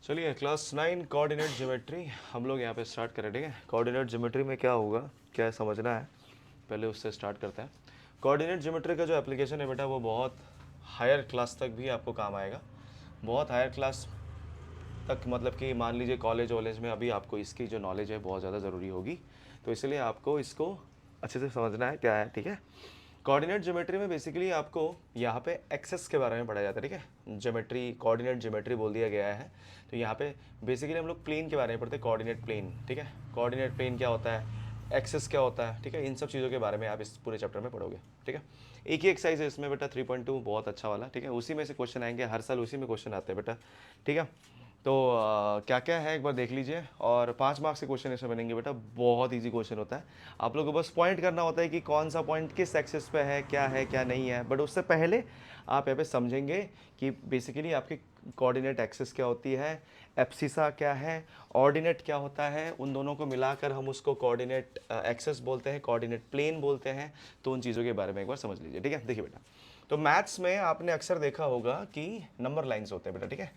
चलिए class 9 coordinate geometry हम लोग यहाँ पे स्टार्ट करें। ठीक है, कोऑर्डिनेट ज्योमेट्री में क्या होगा, क्या समझना है, पहले उससे स्टार्ट करते हैं। कोऑर्डिनेट ज्योमेट्री का जो एप्लीकेशन है बेटा वो बहुत हायर क्लास तक भी आपको काम आएगा। बहुत हायर क्लास तक मतलब कि मान लीजिए कॉलेज वॉलेज में अभी आपको इसकी जो नॉलेज है बहुत ज़्यादा ज़रूरी होगी, तो इसलिए आपको इसको अच्छे से समझना है क्या है। ठीक है, कोऑर्डिनेट ज्योमेट्री में बेसिकली आपको यहाँ पे एक्सेस के बारे में पढ़ाया जाता है। ठीक है, ज्योमेट्री कोऑर्डिनेट ज्योमेट्री बोल दिया गया है, तो यहाँ पे बेसिकली हम लोग प्लेन के बारे में पढ़ते हैं, कोऑर्डिनेट प्लेन। ठीक है, कोऑर्डिनेट प्लेन क्या होता है, एक्सेस क्या होता है, ठीक है, इन सब चीज़ों के बारे में आप इस पूरे चैप्टर में पढ़ोगे। ठीक है, एक ही एक्सरसाइज है इसमें बेटा 3.2 बहुत अच्छा वाला। ठीक है, उसी में से क्वेश्चन आएंगे, हर साल उसी में क्वेश्चन आते हैं बेटा। ठीक है, तो क्या क्या है एक बार देख लीजिए, और 5 मार्क्स के क्वेश्चन इसमें बनेंगे बेटा। बहुत इजी क्वेश्चन होता है, आप लोगों को बस पॉइंट करना होता है कि कौन सा पॉइंट किस एक्सिस पे है क्या नहीं है। बट उससे पहले आप यहाँ पे समझेंगे कि बेसिकली आपकी कोऑर्डिनेट एक्सिस क्या होती है, एब्सिसा क्या है, ऑर्डिनेट क्या होता है, उन दोनों को मिलाकर हम उसको कोऑर्डिनेट एक्सिस बोलते हैं, कोऑर्डिनेट प्लेन बोलते हैं। तो उन चीज़ों के बारे में एक बार समझ लीजिए। ठीक है, देखिए बेटा, तो मैथ्स में आपने अक्सर देखा होगा कि नंबर लाइन्स होते हैं बेटा। ठीक है,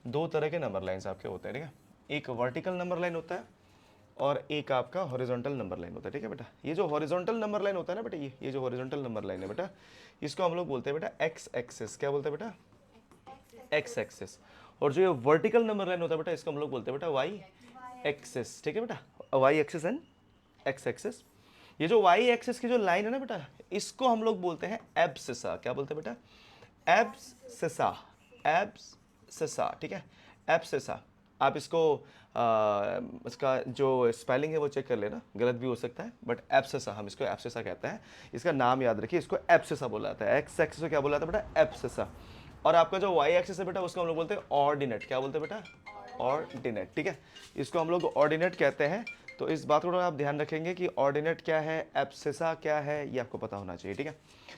दो तरह के नंबर लाइन्स आपके होते हैं। ठीक है, एक वर्टिकल नंबर लाइन होता है और एक आपका हॉरिजॉन्टल नंबर लाइन होता है। ठीक है बेटा, ये जो हॉरिजॉन्टल नंबर लाइन होता है ना बेटा, ये जो हॉरिजॉन्टल नंबर लाइन है बेटा, इसको हम लोग बोलते हैं बेटा एक्स एक्सिस। क्या बोलते हैं बेटा, एक्स एक्सिस। और जो ये वर्टिकल नंबर लाइन होता है बेटा, इसको हम लोग बोलते हैं बेटा वाई एक्सिस। ठीक है बेटा, Y axis and X axis. ये जो वाई एक्सिस की जो लाइन है ना बेटा, इसको हम लोग बोलते हैं एब्सिसा। क्या बोलते हैं बेटा, एब्सिसा, एब्सिसा। ठीक है, एब्सिसा। आप इसको इसका जो स्पेलिंग है वो चेक कर लेना, गलत भी हो सकता है, बट एब्सिसा, हम इसको एब्सिसा कहते हैं। इसका नाम याद रखिए, इसको एब्सिसा बोला जाता है। एक्स एक्सिस को क्या बोला जाता है बेटा, एब्सिसा। और आपका जो वाई एक्सिस है बेटा, उसको हम लोग बोलते हैं ऑर्डिनेट। क्या बोलते हैं बेटा, ऑर्डिनेट। ठीक है, इसको हम लोग ऑर्डिनेट कहते हैं। तो इस बात को आप ध्यान रखेंगे कि ऑर्डिनेट क्या है, एब्सिसा क्या है, ये आपको पता होना चाहिए। ठीक है,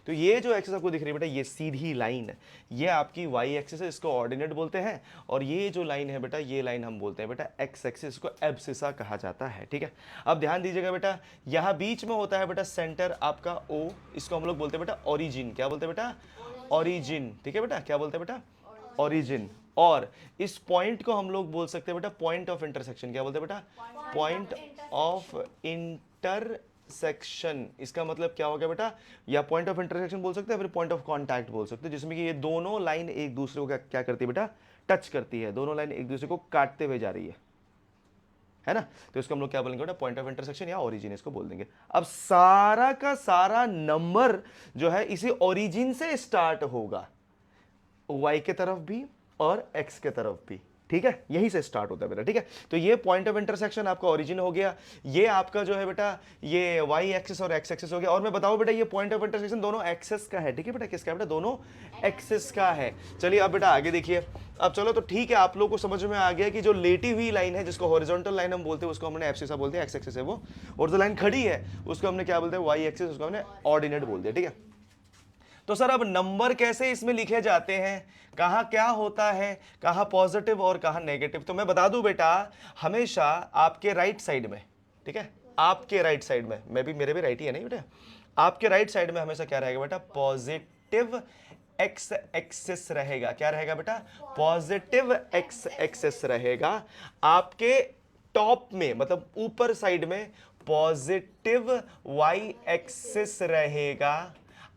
तो ये जो एक्सिस आपको दिख रही है बेटा, ये सीधी लाइन है, ये आपकी वाई एक्सिस है, इसको ऑर्डिनेट बोलते हैं। और ये जो लाइन है बेटा, ये लाइन हम बोलते हैं बेटा एक्स एक्सिस, इसको एब्सिसा कहा जाता है। ठीक है, अब ध्यान दीजिएगा बेटा, यहाँ बीच में होता है बेटा सेंटर आपका ओ, इसको हम लोग बोलते हैं बेटा ओरिजिन। क्या बोलते हैं बेटा, ओरिजिन। ठीक है बेटा, क्या बोलते हैं बेटा, ओरिजिन। और इस पॉइंट को हम लोग बोल सकते हैं बेटा पॉइंट ऑफ इंटरसेक्शन। क्या बोलते हैं बेटा, पॉइंट ऑफ इंटरसेक्शन। इसका मतलब क्या हो गया बेटा, या पॉइंट ऑफ इंटरसेक्शन बोल सकते हैं, फिर पॉइंट ऑफ कांटेक्ट बोल सकते हैं, जिसमें कि ये दोनों लाइन एक दूसरे को क्या करती है बेटा, टच करती है, दोनों लाइन एक दूसरे को काटते हुए जा रही है ना। तो इसको हम लोग क्या बोलेंगे बेटा, पॉइंट ऑफ इंटरसेक्शन या ओरिजिन इसको बोल देंगे। अब सारा का सारा नंबर जो है इसी ओरिजिन से स्टार्ट होगा, वाई के तरफ भी और एक्स के तरफ भी। ठीक है, यहीं से स्टार्ट होता है बेटा। ठीक है, तो ये पॉइंट ऑफ इंटरसेक्शन आपका ओरिजिन हो गया, ये आपका जो है बेटा ये वाई एक्सिस और एक्स एक्सिस हो गया। और मैं बताऊं बेटा, ये पॉइंट ऑफ इंटरसेक्शन दोनों एक्सेस का है। ठीक है बेटा, किसका है बेटा, दोनों एक्सिस का है। चलिए अब बेटा आगे देखिए। अब चलो तो ठीक है, आप लोग को समझ में आ गया कि जो लेटी हुई लाइन है, जिसको हॉरिजॉन्टल लाइन हम बोलते हैं, उसको हमने एब्सिसा बोलते हैं, एक्स एक्सिस है वो। और जो लाइन खड़ी है उसको हमने क्या बोलते हैं, वाई एक्सिस, उसको हमने ऑर्डिनेट बोल दिया। ठीक है, तो सर अब नंबर कैसे इसमें लिखे जाते हैं, कहाँ क्या होता है, कहाँ पॉजिटिव और कहाँ नेगेटिव। तो मैं बता दूं बेटा, हमेशा आपके राइट साइड में, ठीक है, आपके राइट साइड में, मैं भी मेरे भी राइट ही है नहीं बेटा, आपके राइट साइड में हमेशा क्या रहेगा बेटा, पॉजिटिव एक्स एक्सिस रहेगा। क्या रहेगा बेटा, पॉजिटिव एक्स एक्सिस रहेगा। आपके टॉप में मतलब ऊपर साइड में पॉजिटिव वाई एक्सिस रहेगा।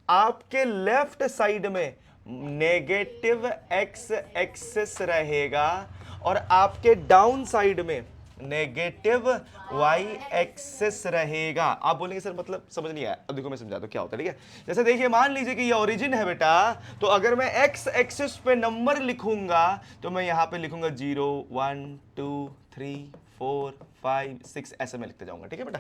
आपके लेफ्ट साइड में नेगेटिव एक्स एक्सिस रहेगा। और आपके डाउन साइड में नेगेटिव वाई एक्सिस रहेगा। आप बोलेंगे सर मतलब समझ नहीं आया, अब देखो मैं समझा दूं क्या होता है। ठीक है, जैसे देखिए मान लीजिए कि ये ओरिजिन है बेटा, तो अगर मैं एक्स एक्सिस पे नंबर लिखूंगा तो मैं यहां पे लिखूंगा 0 1 2 3 4 5 6, ऐसे मैं लिखते जाऊंगा। ठीक है बेटा,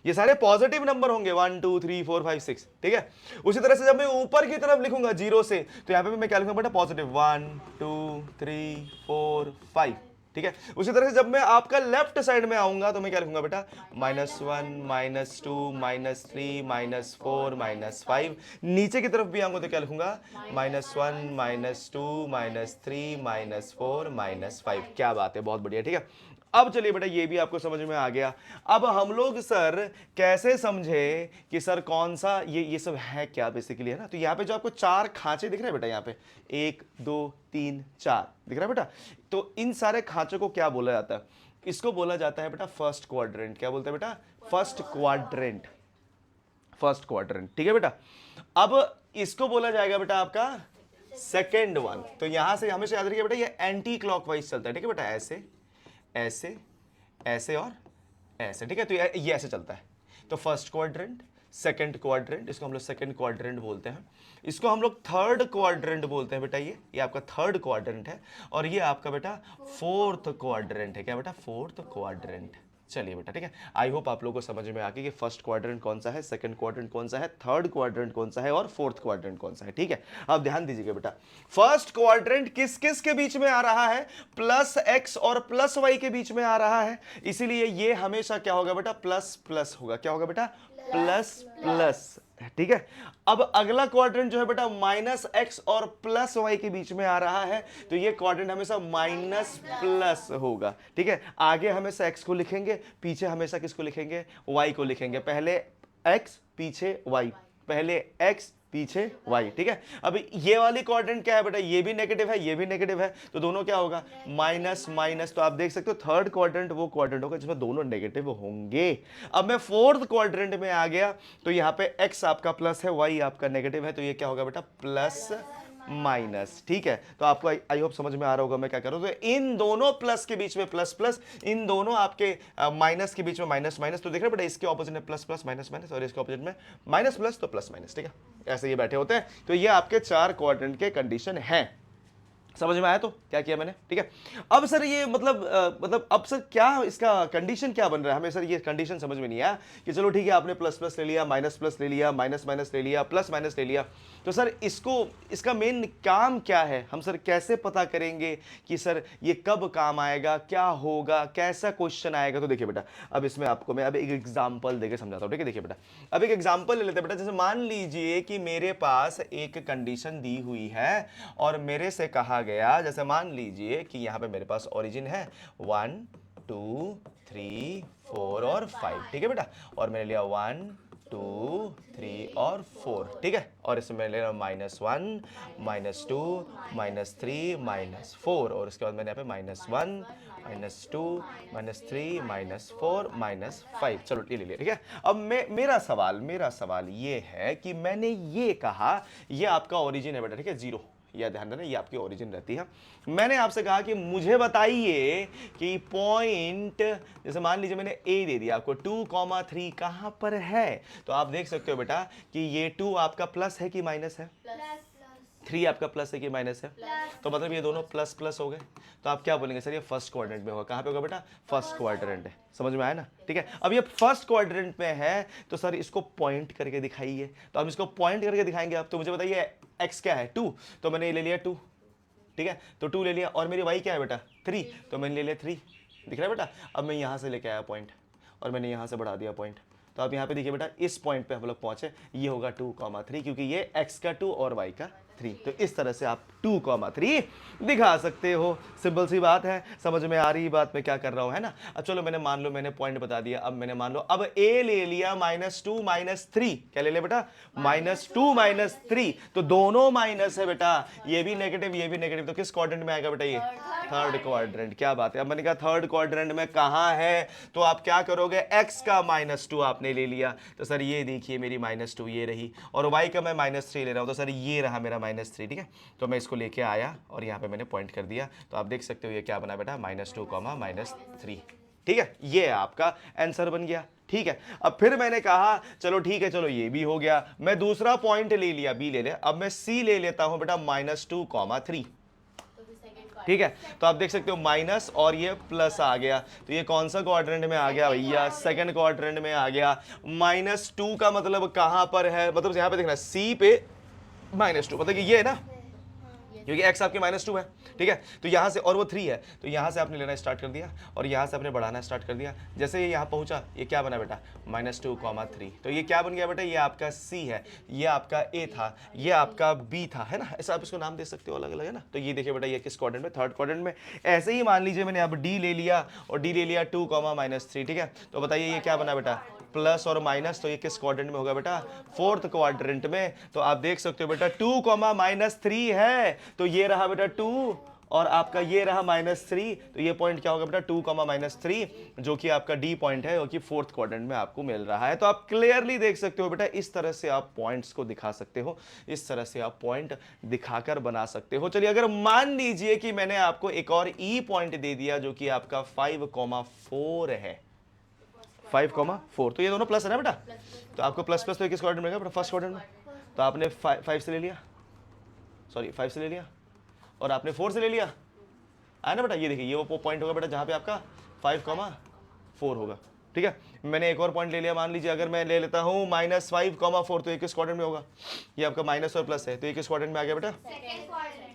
ये सारे पॉजिटिव नंबर होंगे 1 2 3 4 5 6। ठीक है, उसी तरह से जब मैं ऊपर की तरफ लिखूंगा 0 से, तो यहां पे मैं क्या लिखूंगा बेटा, पॉजिटिव 1 2 3 4 5। ठीक है, उसी तरह से जब मैं आपका लेफ्ट साइड में आऊंगा तो मैं क्या लिखूंगा बेटा, -1 -2 -3 -4 -5। नीचे की तरफ भी आऊंगा तो क्या लिखूंगा, -1 -2 -3 -4 -5। क्या बात है, बहुत बढ़िया। ठीक है, अब चलिए बेटा ये भी आपको समझ में आ गया। अब हम लोग सर कैसे समझे कि सर कौन सा ये सब है क्या बेसिकली, है ना। तो यहाँ पे जो आपको 4 खांचे दिख रहे हैं बेटा, यहाँ पे 1 2 3 4 दिख रहा है बेटा। तो इन सारे खांचों को क्या बोला जाता है? इसको बोला जाता है बेटा फर्स्ट क्वाड्रेंट। क्या बोलते हैं बेटा? First quadrant. फर्स्ट क्वाड्रेंट, ठीक है बेटा। अब इसको बोला जाएगा बेटा आपका सेकेंड वन। तो यहां से हमेशा याद रखिए बेटा ये एंटी क्लॉकवाइज चलता है, ठीक है बेटा। ऐसे ऐसे ऐसे और ऐसे, ठीक है। तो ये ऐसे चलता है। तो फर्स्ट क्वाड्रेंट, सेकंड क्वाड्रेंट, इसको हम लोग सेकंड क्वाड्रेंट बोलते हैं। इसको हम लोग थर्ड क्वाड्रेंट बोलते हैं बेटा। ये आपका थर्ड क्वाड्रेंट है। और ये आपका बेटा फोर्थ क्वाड्रेंट है। क्या बेटा? Fourth quadrant. चलिए बेटा, ठीक है। आई होप आप लोगों को समझ में आ गया कि फर्स्ट क्वाड्रेंट कौन सा है, सेकंड क्वाड्रेंट कौन सा है, थर्ड क्वाड्रेंट कौन सा है और फोर्थ क्वाड्रेंट कौन सा है, ठीक है। अब ध्यान दीजिएगा बेटा, फर्स्ट क्वाड्रेंट किस किस के बीच में आ रहा है? प्लस एक्स और प्लस वाई के बीच में आ रहा है। इसीलिए ये हमेशा क्या होगा बेटा? प्लस प्लस होगा। क्या होगा बेटा? प्लस प्लस, ठीक है। अब अगला क्वाड्रेंट जो है बेटा माइनस एक्स और प्लस वाई के बीच में आ रहा है। तो ये क्वाड्रेंट हमेशा माइनस प्लस होगा, ठीक है। आगे हमेशा एक्स को लिखेंगे, पीछे हमेशा किसको लिखेंगे? वाई को लिखेंगे। पहले एक्स पीछे वाई, पहले एक्स पीछे वाई, ठीक है। अब ये वाली क्वाड्रेंट क्या है बेटा? ये भी नेगेटिव है, ये भी नेगेटिव है। तो दोनों क्या होगा? Minus minus. तो आप देख सकते हो थर्ड क्वाड्रेंट वो क्वाड्रेंट होगा जिसमें दोनों नेगेटिव होंगे। अब मैं फोर्थ क्वाड्रेंट में आ गया। तो यहाँ पे एक्स आपका प्लस है, वाई आपका नेगेटिव है। तो ये क्या होगा बेटा? प्लस माइनस, ठीक है। तो आपको आई होप समझ में आ रहा होगा मैं क्या कर रहा हूं। तो इन दोनों प्लस के बीच में प्लस प्लस, इन दोनों आपके माइनस के बीच में माइनस माइनस। तो देख रहे हैं बेटा, इसके ऑपोजिट में प्लस प्लस माइनस माइनस और इसके ऑपोजिट में माइनस प्लस तो प्लस माइनस, ठीक है। ऐसे ये बैठे होते हैं। तो ये आपके 4 क्वाड्रेंट के कंडीशन हैं। समझ में आया? तो क्या किया मैंने, ठीक है। अब सर ये मतलब अब सर क्या इसका कंडीशन क्या बन रहा है? हमें सर ये कंडीशन समझ में नहीं आया कि चलो ठीक है आपने प्लस प्लस ले लिया, माइनस प्लस ले लिया, माइनस माइनस ले लिया, प्लस माइनस ले लिया। तो सर इसका मेन काम क्या है? हम सर कैसे पता करेंगे कि सर ये कब काम आएगा, क्या होगा, कैसा क्वेश्चन आएगा? तो देखिए बेटा, अब इसमें आपको मैं अब एक एग्जाम्पल देकर समझाता हूँ, ठीक है। देखिए बेटा, अब एक एग्जाम्पल ले लेते हैं बेटा। जैसे मान लीजिए कि मेरे पास एक कंडीशन दी हुई है और मेरे से कहा गया, जैसे मान लीजिए कि यहां पे मेरे पास ओरिजिन है 1 2 3 4 और 5, ठीक है बेटा। और मैंने लिया 1 2 3 और 4, ठीक है। और इसमें मैंने लिया -1 -2 -3 -4 और उसके बाद मैंने यहाँ पे -1 -2 -3 -4 -5, चलो ये ले लिया, ठीक है। अब मेरा सवाल ये है कि मैंने ये कहा ये आपका ओरिजिन है बेटा, ठीक है, 0। यह ध्यान रखना, ये आपकी ओरिजिन रहती है। मैंने आपसे कहा कि मुझे बताइए कि पॉइंट, जैसे मान लीजिए मैंने ए दे दिया आपको 2,3 कहां पर है? तो आप देख सकते हो बेटा कि ये 2 आपका प्लस है कि माइनस है? 3 आपका प्लस है कि माइनस है? तो मतलब ये दोनों प्लस प्लस हो गए। तो आप क्या बोलेंगे? सर ये फर्स्ट क्वाड्रेंट में होगा। कहां पे होगा बेटा? फर्स्ट क्वाड्रेंट है। समझ में आया ना, ठीक है। अब ये फर्स्ट क्वाड्रेंट में है तो सर इसको पॉइंट करके दिखाइए। तो हम इसको पॉइंट करके दिखाएंगे। आप तो मुझे बताइए एक्स क्या है? 2। तो मैंने ये ले लिया 2, ठीक है। तो 2 ले लिया। और मेरी वाई क्या है बेटा? 3। तो मैंने ले लिया 3, दिख रहा है बेटा। अब मैं यहां से लेके आया पॉइंट और मैंने यहां से बढ़ा दिया पॉइंट। तो आप यहाँ पे देखिए बेटा, इस पॉइंट पे हम लोग पहुंचे। ये होगा 2,3 क्योंकि ये x का 2 और y का 3। तो इस तरह से आप 2,3 दिखा सकते हो। सिंपल सी बात है, समझ में आ रही बात मैं क्या कर रहा हूं, है ना। अब चलो मैंने मान लो मैंने पॉइंट बता दिया। अब मैंने मान लो अब a ले लिया -2 -3। क्या ले लिया बेटा? -2 -3। तो दोनों माइनस है बेटा, ये भी नेगेटिव ये भी नेगेटिव। तो किस क्वाड्रेंट में आएगा बेटा? ये थर्ड क्वाड्रेंट। क्या बात है। अब मैंने कहा थर्ड क्वाड्रेंट में कहां है? तो आप क्या करोगे? x का -2 आपने ले लिया। तो सर ये देखिए मेरी -2 ये रही और y का मैं -3 ले रहा हूं। तो सर ये रहा मेरा -3, ठीक है। तो मैं इसको लेके आया और यहाँ पे मैंने पॉइंट कर दिया। तो आप देख सकते हो ये क्या बना बेटा? -2, -3, ठीक है। ये आपका आंसर बन गया, ठीक है। अब फिर मैंने कहा चलो ठीक है, चलो ये भी हो गया। मैं दूसरा पॉइंट ले लिया, बी ले लिया। अब मैं सी ले लेता हूं बेटा -2, 3, ठीक है। तो आप देख सकते हो माइनस और ये प्लस आ गया। तो ये कौन सा क्वाड्रेंट में आ गया भैया? सेकंड क्वाड्रेंट में आ गया। -2 का मतलब कहां पर है? मतलब यहां पे देखना सी पे -2 मतलब कि ये है ना, क्योंकि x आपके -2 है, ठीक है। तो यहाँ से, और वो 3 है, तो यहाँ से आपने लेना स्टार्ट कर दिया और यहाँ से आपने बढ़ाना स्टार्ट कर दिया। जैसे ये यहाँ पहुँचा, ये क्या बना बेटा, -2, 3। तो ये क्या बन गया बेटा, ये आपका C है, ये आपका A था, ये आपका B था, है ना। ऐसा आप इसको नाम दे सकते हो अलग अलग, है ना। तो ये देखिए बेटा, ये किस क्वाड्रेंट में, थर्ड क्वाड्रेंट में। ऐसे ही मान लीजिए मैंने अब D ले लिया और D ले लिया 2, -3, ठीक है। तो बताइए ये क्या बना बेटा, प्लस और माइनस। तो ये किस क्वाड्रेंट में होगा बेटा, फोर्थ क्वाड्रेंट में। तो आप देख सकते हो बेटा 2, -3 है, तो ये रहा बेटा 2 और आपका ये रहा -3। तो ये पॉइंट क्या होगा बेटा, 2, -3, जो कि आपका डी पॉइंट है, जो कि फोर्थ क्वाड्रेंट में आपको मिल रहा है। तो आप क्लियरली देख सकते हो बेटा, इस तरह से आप पॉइंट्स को दिखा सकते हो, इस तरह से आप पॉइंट दिखाकर बना सकते हो। चलिए अगर मान लीजिए कि मैंने आपको एक और ई पॉइंट दे दिया जो कि आपका 5,4 है, 5,4, तो ये दोनों प्लस है ना बेटा। तो आपको प्लस प्लस तो किस क्वाड्रेंट में, फर्स्ट क्वाड्रेंट में। तो आपने 5 से ले लिया, सॉरी 5 से ले लिया और आपने 4 से ले लिया, आया ना बेटा। ये देखिए, ये वो पॉइंट होगा बेटा जहाँ पे आपका 5,4 होगा, ठीक है। मैंने एक और पॉइंट ले लिया, मान लीजिए अगर मैं ले लेता हूँ -5,4, तो ये किस क्वाड्रेंट में होगा, ये आपका माइनस और प्लस है, तो ये किस क्वाड्रेंट में आ गया बेटा,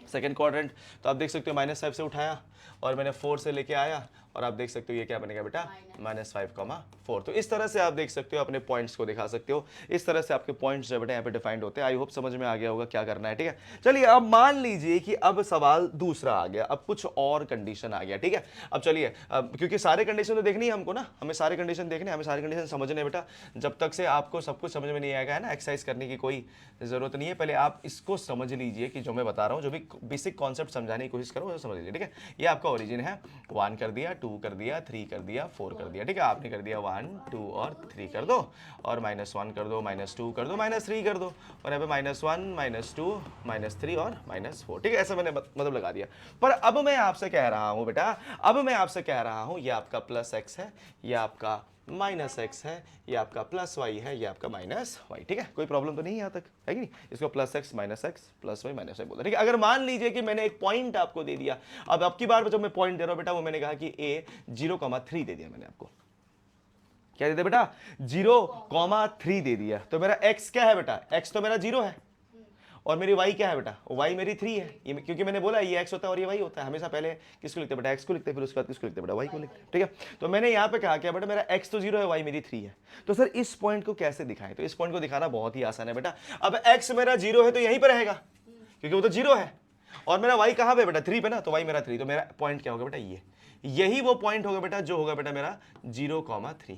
सेकंड क्वाड्रेंट। तो आप देख सकते हो -5 से उठाया और मैंने 4 से लेके आया और आप देख सकते हो ये क्या बनेगा बेटा, -5,4। तो इस तरह से आप देख सकते हो, अपने पॉइंट्स को दिखा सकते हो। इस तरह से आपके पॉइंट्स जो बेटा यहाँ पे डिफाइंड होते हैं। आई होप समझ में आ गया होगा क्या करना है, ठीक है। चलिए अब मान लीजिए कि अब सवाल दूसरा आ गया, अब कुछ और कंडीशन आ गया, ठीक है। अब चलिए, क्योंकि सारे कंडीशन तो देखनी है हमको ना, हमें सारे कंडीशन देखने, हमें सारे कंडीशन समझने बेटा। जब तक से आपको सब कुछ समझ में नहीं आएगा, है ना, एक्सरसाइज करने की कोई जरूरत नहीं है। पहले आप इसको समझ लीजिए कि जो मैं बता रहा हूँ, जो भी बेसिक कॉन्सेप्ट समझाने की कोशिश करो, वो समझ लीजिए, ठीक है। ये आपका ओरिजिन है, 1 कर दिया, 2 कर दिया, 3 कर दिया, 4 कर दिया, ठीक है। आपने कर दिया 1, 2 और 3 कर दो, और -1 कर दो, -2 कर दो, -3 कर दो, और यहाँ पे -1, -2, -3 और -4, ठीक है। ऐसा मैंने मतलब लगा दिया। पर अब मैं आपसे कह रहा हूँ बेटा, अब मैं आपसे कह रहा हूँ, ये आपका +x है, ये आपका -x है, ये आपका +y है, ये आपका -y, ठीक है। कोई प्रॉब्लम तो नहीं है यहाँ तक, है कि नहीं। इसको +x, -x, +y, -y बोलते हैं, ठीक है। अगर मान लीजिए कि मैंने एक पॉइंट आपको दे दिया, अब की बार जब मैं पॉइंट दे रहा हूँ बेटा, वो मैंने कहा कि a 0,3 दे दिया मैंने आपको, क्या दे दिया बेटा, 0,3 दे दिया। तो मेरा x क्या है बेटा, x तो मेरा 0 है, और मेरी y क्या है बेटा, y मेरी 3 है। ये क्योंकि मैंने बोला ये x होता है और ये y होता है, हमेशा पहले किसको लिखते हैं बेटा, x को लिखते हैं, फिर उसके बाद किसको लिखते हैं बेटा, y को लिखते हैं, ठीक है। तो मैंने यहाँ पे कहा क्या बेटा, मेरा x तो 0 है, y मेरी 3 है। तो सर इस पॉइंट को कैसे दिखाएं, तो इस पॉइंट को दिखाना बहुत ही आसान है बेटा। अब x मेरा 0 है तो यहीं पर रहेगा, क्योंकि वो तो 0 है, और मेरा y कहाँ पे बेटा, 3 पे ना, तो y मेरा 3, तो मेरा पॉइंट क्या होगा बेटा, ये यही वो पॉइंट होगा बेटा जो होगा बेटा मेरा 0,3,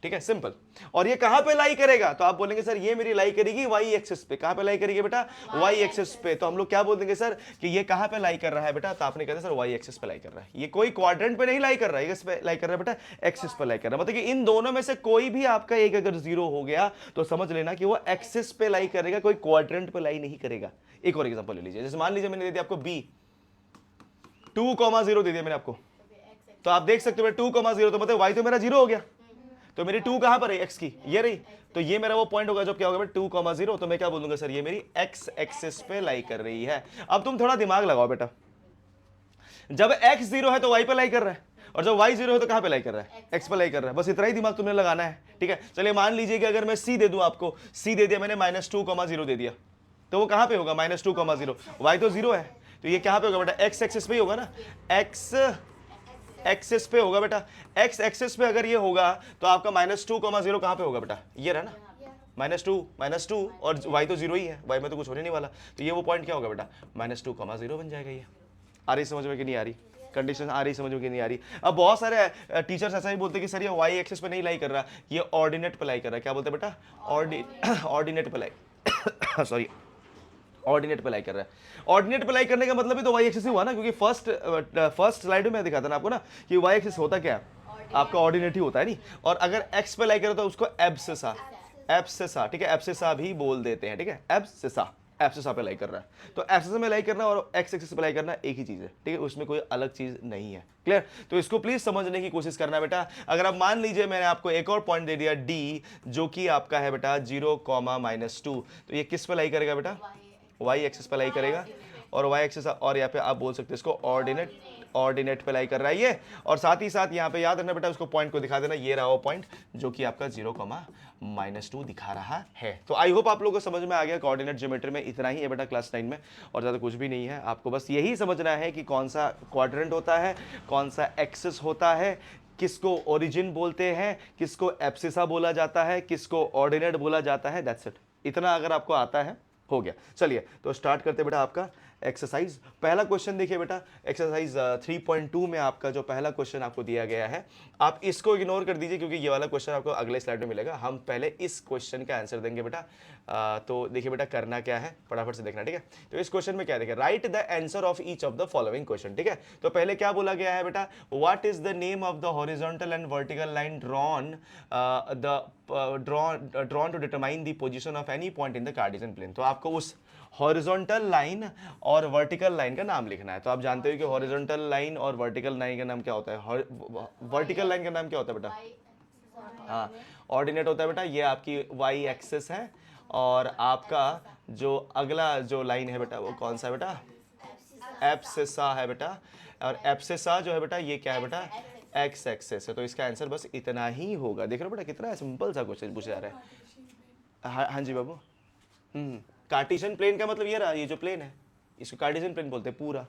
ठीक है, सिंपल। और ये कहां पे लाई करेगा, तो आप बोलेंगे सर ये मेरी लाई करेगी y एक्सिस पे। कहां पे लाई करेगी बेटा, y एक्सिस पे। तो हम लोग क्या बोल देंगे सर कि ये कहां पे लाई कर रहा है बेटा, तो आपने कहते सर y एक्सिस पे लाई कर रहा है। ये कोई क्वाड्रेंट पे नहीं लाई कर रहा है, इस पे लाई कर रहा है बेटा, एक्सिस पे लाई कर रहा है। मतलब कि इन दोनों में से कोई भी आपका एक अगर 0 हो गया तो समझ लेना कि वो एक्सिस पे लाई करेगा, कोई क्वाड्रेंट पे लाई नहीं करेगा। एक और एग्जांपल ले लीजिए, जैसे मान लीजिए मैंने दे दिया आपको b 2,0 दे दिया मैंने आपको, तो आप देख सकते हो 2,0 तो मतलब y तो मेरा 0 हो गया, तो मेरी 2 कहां पर है, x की ये रही, तो ये मेरा वो पॉइंट होगा जब क्या होगा बेटा 2,0, तो मैं क्या बोलूंगा सर ये मेरी x एक्सिस पे लाई कर रही है। अब तुम थोड़ा दिमाग लगाओ बेटा, जब x 0 है तो y पे लाई कर रहा है, और जब y 0 है तो कहां पे लाई कर रहा है, x पे लाई कर रहा है। बस इतना ही दिमाग तुमने लगाना है, ठीक है। चलिए मान लीजिए कि अगर मैं c दे दूं आपको, c दे दिया मैंने, -2,0 दे दिया, तो वो कहां पे होगा, -2,0, y तो 0 है, तो ये कहां पे होगा बेटा, x एक्सिस पे ही होगा ना, x एक्सिस पे होगा बेटा। x एक्सिस पे अगर ये होगा तो आपका -2,0 कहां पे होगा बेटा, ये रहा ना, -2 और y तो 0 ही है, y में तो कुछ होने नहीं वाला, तो ये वो पॉइंट क्या होगा बेटा, -2,0 बन जाएगा। ये आ रही समझ में कि नहीं आ रही, कंडीशन आ रही समझ में कि नहीं आ रही। अब बहुत सारे टीचर्स ऐसा ही बोलते हैं कि सर ये y एक्सिस पे नहीं लाई कर रहा, ये ऑर्डिनेट पे लाई कर रहा है। क्या बोलते हैं बेटा, ऑर्डिनेट पे लाई सॉरी ऑर्डिनेट पे लाई कर रहा है। ऑर्डिनेट पे लाई करने का मतलब ही तो y एक्सिस ही हुआ ना, क्योंकि फर्स्ट स्लाइड में दिखाता ना आपको ना कि y एक्सिस होता क्या है, आपका ऑर्डिनेट ही होता है नहीं। और अगर x पे लाई करे तो उसको एब्सिसा, ठीक है, एब्सिसा भी बोल देते हैं, ठीक है, एब्सिसा पे लाई कर रहा है। तो एब्सिसा में लाई करना और x एक्सिस पे लाई करना एक ही चीज है, ठीक है, उसमें कोई अलग चीज नहीं है। क्लियर, तो इसको प्लीज समझने की कोशिश करना बेटा। अगर आप मान लीजिए मैंने आपको एक और पॉइंट दे दिया d, जो कि आपका है बेटा 0, -2, तो ये किस पे लाई करेगा बेटा, y एक्सिस पे लाई करेगा। और वाई एक्सिस, और यहाँ पे आप बोल सकते हैं इसको ऑर्डिनेट पे लाई कर रहा है ये। और साथ ही साथ यहाँ पे याद रखना बेटा, उसको पॉइंट को दिखा देना, ये रहा वो पॉइंट जो कि आपका 0,-2 दिखा रहा है। तो आई होप आप लोगों को समझ में आ गया कोऑर्डिनेट ज्योमेट्री में इतना ही है बेटा क्लास 9 में, और ज़्यादा कुछ भी नहीं है। आपको बस यही समझना है कि कौन सा क्वाड्रेंट होता है, कौन सा एक्सिस होता है, किसको ओरिजिन बोलते हैं, किसको एब्सिसा बोला जाता है, किसको ऑर्डिनेट बोला जाता है। That's it. इतना अगर आपको आता है हो गया। चलिए तो स्टार्ट करते बेटा आपका एक्सरसाइज। पहला क्वेश्चन देखिए बेटा, एक्सरसाइज 3.2 में आपका जो पहला क्वेश्चन आपको दिया गया है, आप इसको इग्नोर कर दीजिए क्योंकि ये वाला क्वेश्चन आपको अगले स्लाइड में मिलेगा। हम पहले इस क्वेश्चन का आंसर देंगे बेटा। तो देखिए बेटा करना क्या है, फटाफट से देखना, ठीक है। तो इस क्वेश्चन में क्या देखिए, right the answer of each of the following question, ठीक है। तो पहले क्या बोला गया है बेटा, what is the name of the horizontal and vertical line drawn to determine the position of any point in the Cartesian plane. तो आपको उस हॉरिजॉन्टल लाइन और वर्टिकल लाइन का नाम लिखना है। तो आप जानते हो कि हॉरिजॉन्टल लाइन और वर्टिकल लाइन का नाम क्या होता है, वर्टिकल लाइन का नाम क्या होता है बेटा, हाँ ऑर्डिनेट होता है बेटा, ये आपकी वाई एक्सिस है। और आपका जो अगला जो लाइन है बेटा वो कौन सा है बेटा, एब्सिसा है बेटा। और एब्सिसा जो है बेटा ये क्या है बेटा, एक्स एक्सिस है। तो इसका आंसर बस इतना ही होगा। देख रहे हो बेटा कितना सिंपल सा क्वेश्चन पूछा जा रहा है। हाँ हाँ जी बाबू। कार्टेशियन प्लेन का मतलब ये रहा, ये जो प्लेन है इसको कार्टेशियन प्लेन बोलते हैं पूरा।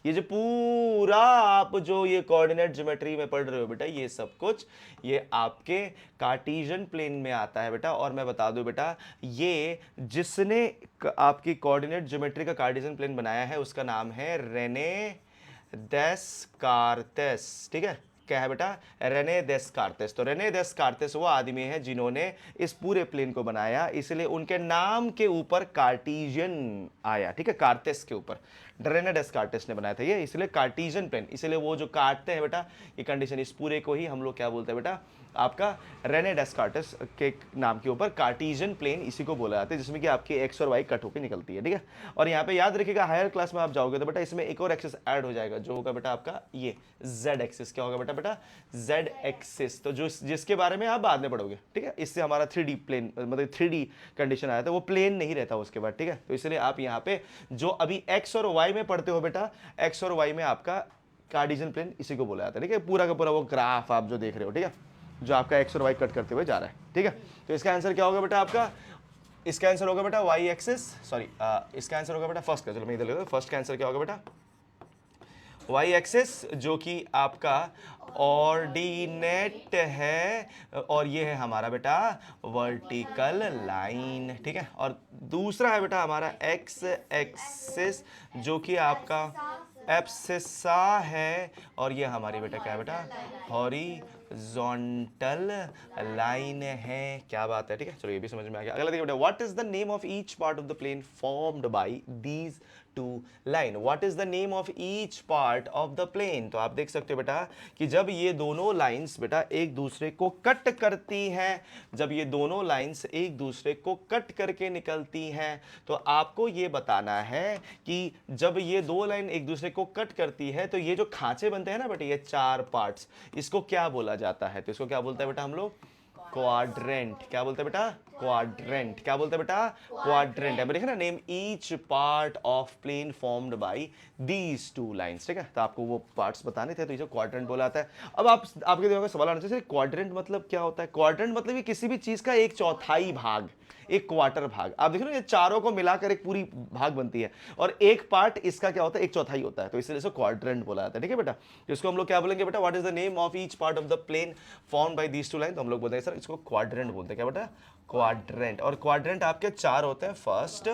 ये जो पूरा आप जो ये कोऑर्डिनेट ज्योमेट्री में पढ़ रहे हो बेटा, ये सब कुछ ये आपके कार्टेशियन प्लेन में आता है बेटा। और मैं बता दूं बेटा, ये जिसने आपकी कोऑर्डिनेट ज्योमेट्री का कार्टेशियन प्लेन बनाया है उसका नाम है रेने डेस्कार्तेस, ठीक है। क्या है बेटा, रेने डेस्कार्तेस। तो रेने डेस्कार्तेस वो आदमी है जिन्होंने इस पूरे प्लेन को बनाया, इसलिए उनके नाम के ऊपर कार्टेशियन आया, ठीक है, कार्तेस के ऊपर रेने डेस्कार्तेस ने बनाया था ये, इसलिए कार्टेशियन प्लेन। इसलिए वो जो काटते हैं बेटा ये कंडीशन, इस पूरे को ही हम लोग क्या बोलते हैं बेटा, आपका रेने डेस्कार्तेस के नाम के ऊपर कार्टेशियन प्लेन इसी को बोला जाता है, जिसमें कि आपकी एक्स और वाई कट होकर निकलती है, ठीक है। और यहाँ पे याद रखिएगा हायर क्लास में आप जाओगे तो बेटा इसमें एक और एक्सिस ऐड हो जाएगा जो होगा बेटा आपका ये जेड एक्सिस। क्या होगा बेटा, बेटा जेड एक्सिस। तो जो जिसके बारे में आप बाद में पढ़ोगे, ठीक है। इससे हमारा 3D प्लेन मतलब 3D कंडीशन आया था, वो प्लेन नहीं रहता उसके बाद, ठीक है। तो इसलिए आप यहाँ पे जो अभी एक्स और वाई में पढ़ते हो बेटा, एक्स और वाई में आपका कार्टेशियन प्लेन इसी को बोला जाता है, ठीक है। पूरा का पूरा वो ग्राफ आप जो देख रहे हो, ठीक है, जो आपका एक्स और वाई कट करते हुए जा रहा है, ठीक है। तो इसका आंसर क्या होगा बेटा आपका, इसका आंसर होगा बेटा वाई एक्सिस, सॉरी इसका आंसर होगा बेटा फर्स्ट का, चलो मैं इधर ले, फर्स्ट का आंसर क्या होगा बेटा वाई एक्सिस, जो कि आपका ऑर्डिनेट है, और ये है हमारा बेटा वर्टिकल लाइन, ठीक है। और दूसरा है बेटा हमारा एक्स एक्सिस जो कि आपका एब्सिसा है, और ये हमारी बेटा क्या है बेटा हॉरिजॉन्टल लाइन है। क्या बात है, ठीक है। चलो ये भी समझ में आ गया। अगला देखिए बेटा, what is the name of each part of the plane formed by these two line. What is the name of each part of the plane. तो आप देख सकते हो बेटा कि जब ये दोनों लाइंस बेटा एक दूसरे को कट करती हैं, जब ये दोनों लाइंस एक दूसरे को कट करके निकलती हैं, तो आपको ये बताना है कि जब ये दो लाइन एक दूसरे को कट करती है तो ये जो खांचे बनते हैं ना बेटा, ये चार पार्ट्स, इसको क्या बोला जाता है। तो इसको क्या बोलते हैं बेटा हम लोग, क्वाड्रेंट। क्या बोलते हैं बेटा, क्वाड्रेंट। क्या बोलते हैं बेटा, क्वाड्रेंट। अब देखिए ना, name each part of plane formed by these two lines, ठीक है। तो आपको वो पार्ट्स बताने थे, तो इसे क्वाड्रेंट बोला जाता है। अब आपके दिमाग में सवाल आना चाहिए, क्वाड्रेंट मतलब क्या होता है। क्वाड्रेंट मतलब ये किसी भी चीज का एक चौथाई भाग, एक क्वार्टर भाग। आप देखो ना, ये चारों को मिलाकर एक पूरी भाग बनती है, और एक पार्ट इसका क्या होता है, एक चौथाई होता है, तो इसलिए इसको क्वाड्रेंट बोला जाता है, ठीक है बेटा। इसको हम लोग क्या बोलेंगे बेटा, what is the name of each part of the plane formed by these two line. तो हम लोग बोलते हैं सर इसको क्वाड्रेंट बोलते हैं। क्या बेटा, क्वाड्रेंट। और क्वाड्रेंट आपके चार होते हैं, first,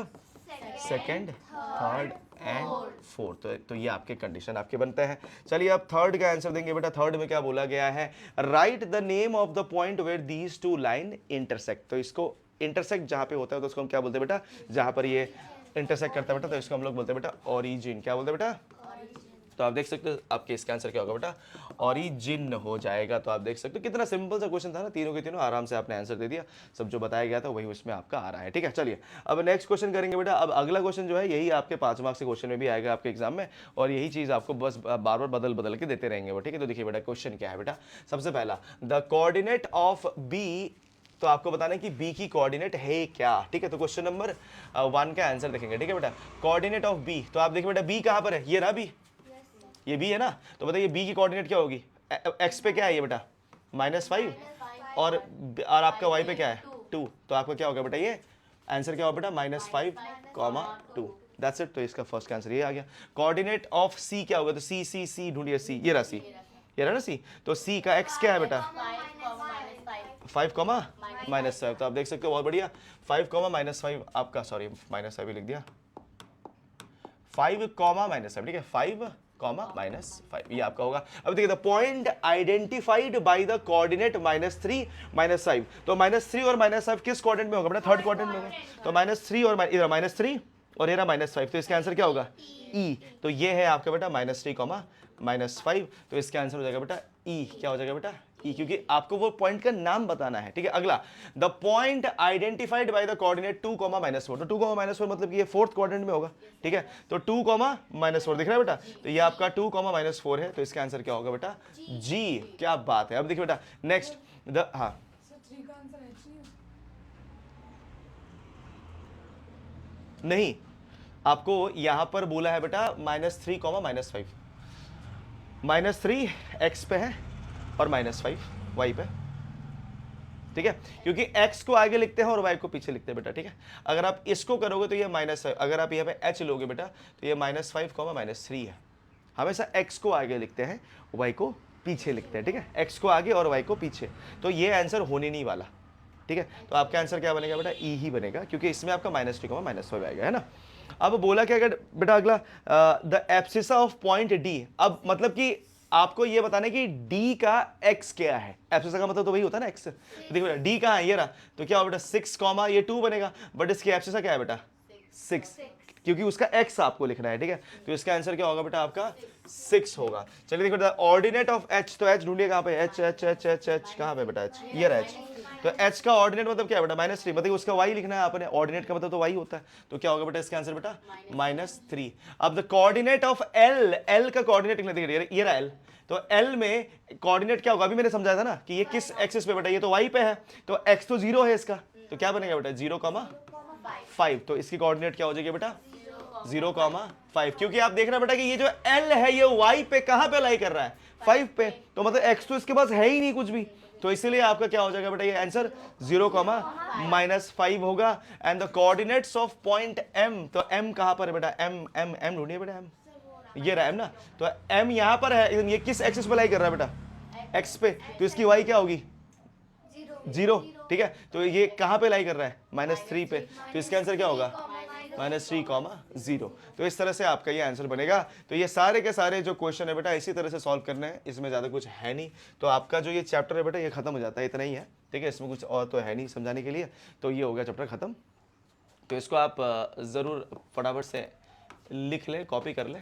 second, third and fourth. तो ये आपके कंडीशन आपके बनते हैं। चलिए अब थर्ड का आंसर देंगे बेटा। थर्ड में क्या बोला गया है, write the name of the point where these two line intersect. तो इसको इंटरसेक्ट जहां पे होता है तो उसको हम क्या बोलते हैं बेटा, जहां पर ये इंटरसेक्ट करता है बेटा, तो इसको हम लोग बोलते हैं बेटा ओरिजिन। क्या बोलते हैं बेटा, तो आप देख सकते हो आपके इसका आंसर क्या होगा बेटा, ओरिजिन हो जाएगा। तो आप देख सकते हो कितना सिंपल सा क्वेश्चन था ना, तीनों के तीनों आराम से आपने आंसर दे दिया। सब जो बताया गया था वही उसमें आपका आ रहा है, ठीक है। चलिए अब नेक्स्ट क्वेश्चन करेंगे बेटा। अब अगला क्वेश्चन जो है यही आपके 5 मार्क्स के क्वेश्चन में भी आएगा आपके एग्जाम में, और यही चीज आपको बस बार बार बदल के देते रहेंगे वो, ठीक है। तो देखिए बेटा क्वेश्चन क्या है बेटा, सबसे पहला द कोऑर्डिनेट ऑफ बी तो आपको बताना है कि बी की कोऑर्डिनेट है क्या, ठीक है। तो क्वेश्चन नंबर 1 का आंसर देखेंगे, ठीक है बेटा। कोऑर्डिनेट ऑफ बी, तो आप देखिए बेटा बी कहाँ पर है, ये रहा बी, ये बी है ना। तो बताइए बी की कोऑर्डिनेट क्या होगी, एक्स पे क्या है ये बेटा -5 और आपका वाई पे क्या है 2, तो आपका क्या होगा बेटा, ये आंसर क्या होगा बेटा -5, 2, दैट्स इट। तो इसका फर्स्ट आंसर ये आ गया। कोऑर्डिनेट ऑफ सी क्या होगा, तो सी सी सी ढूंढिए, सी ये रहा सी, ये रहा ना सी। तो सी का एक्स क्या है बेटा 5, -5, तो आप देख सकते हो बहुत बढ़िया। 5, -5 आपका, सॉरी -5 लिख दिया, 5, -5, ठीक है, 5, -5 ये आपका होगा। अब देखिए the point identified by the coordinate -3, -5, तो -3 और -5 किस क्वाड्रेंट में होगा बेटा, थर्ड क्वाड्रेंट में होगा। तो -3 और इधर -3 और ये रहा -5, तो इसका आंसर क्या होगा ई। तो ये है आपका बेटा -3, -5, तो इसका आंसर हो जाएगा बेटा ई। क्या हो जाएगा बेटा ई, क्योंकि आपको वो पॉइंट का नाम बताना है, ठीक है। अगला, the point identified by the coordinate 2, -4, तो 2, -4 मतलब कि ये फोर्थ क्वाड्रेंट में होगा, ठीक है। तो 2, -4 दिख रहा है बेटा, तो ये आपका 2, -4 है, तो इसका आंसर क्या होगा बेटा जी। क्या बात है। अब देखिए बेटा नेक्स्ट द, हाँ नहीं, आपको यहां पर बोला है बेटा -3, -5, -3 एक्स पे है और -5 वाई पे, ठीक है, क्योंकि x को आगे लिखते हैं और y को पीछे लिखते हैं बेटा, ठीक है। अगर आप इसको करोगे तो ये -5, अगर आप यहाँ पे h लोगे बेटा तो ये -5, -3 है। हमेशा x को आगे लिखते हैं, y को पीछे लिखते हैं, ठीक है, x को आगे और y को पीछे, तो ये आंसर होने नहीं वाला, ठीक है। तो आपका आंसर क्या बनेगा बेटा ई ही बनेगा, क्योंकि इसमें आपका -3, -5 आएगा, है ना। अब बोला क्या बेटा अगला, the abscissa of point D. अब मतलब कि आपको ये बताना है कि डी का एक्स क्या है, एब्सिसा का मतलब तो वही होता है ना एक्स। तो देखो डी कहाँ है, ये रहा, तो क्या होगा बेटा 6, ये 2 बनेगा, बट इसकी एब्सिसा क्या है बेटा 6, क्योंकि उसका एक्स आपको लिखना है, ठीक है। तो इसका आंसर क्या होगा बेटा आपका 6 होगा। चलिए देखो ऑर्डिनेट ऑफ एच, तो एच ढूंढिए कहाँ पे, H H H H H कहाँ पे बेटा एच, ये रहा एच। तो h का ऑर्डिनेट मतलब क्या है बेटा -3, मतलब उसका y लिखना है आपने, ऑर्डिनेट का मतलब तो y होता है, तो क्या होगा बेटा इसका आंसर बेटा -3। अब the coordinate of l, l का कोऑर्डिनेट लिखना, देखिए ये रहा l, तो l में कोऑर्डिनेट क्या होगा, अभी मैंने समझाया था ना कि ये किस एक्सिस पे बेटा, ये तो y पे है, तो x तो 0 है इसका, तो क्या बनेगा बेटा 0, 5, तो इसकी कोऑर्डिनेट क्या हो जाएगी बेटा 0, 5, क्योंकि आप देख रहे बेटा कि ये जो l है ये y पे कहां पे लाई कर रहा है 5 पे, तो मतलब x तो इसके पास है ही नहीं कुछ भी, तो इसलिए आपका क्या हो जाएगा बेटा ये आंसर 0, -5 होगा। And the coordinates of point m, तो m कहां पर है बेटा, m ढूंढिए बेटा, m ये रहा m ना, तो m यहां पर है, ये किस एक्सिस पे लाई कर रहा है बेटा x पे, तो इसकी y क्या होगी 0, ठीक है। तो ये कहां पे लाई कर रहा है -3 पे, तो इसका आंसर क्या होगा -3, 0। तो इस तरह से आपका ये आंसर बनेगा। तो ये सारे के सारे जो क्वेश्चन है बेटा इसी तरह से सॉल्व करने हैं, इसमें ज़्यादा कुछ है नहीं। तो आपका जो ये चैप्टर है बेटा ये खत्म हो जाता है, इतना ही है, ठीक है, इसमें कुछ और तो है नहीं समझाने के लिए। तो ये हो गया चैप्टर खत्म। तो इसको आप ज़रूर फटाफट से लिख लें, कॉपी कर लें।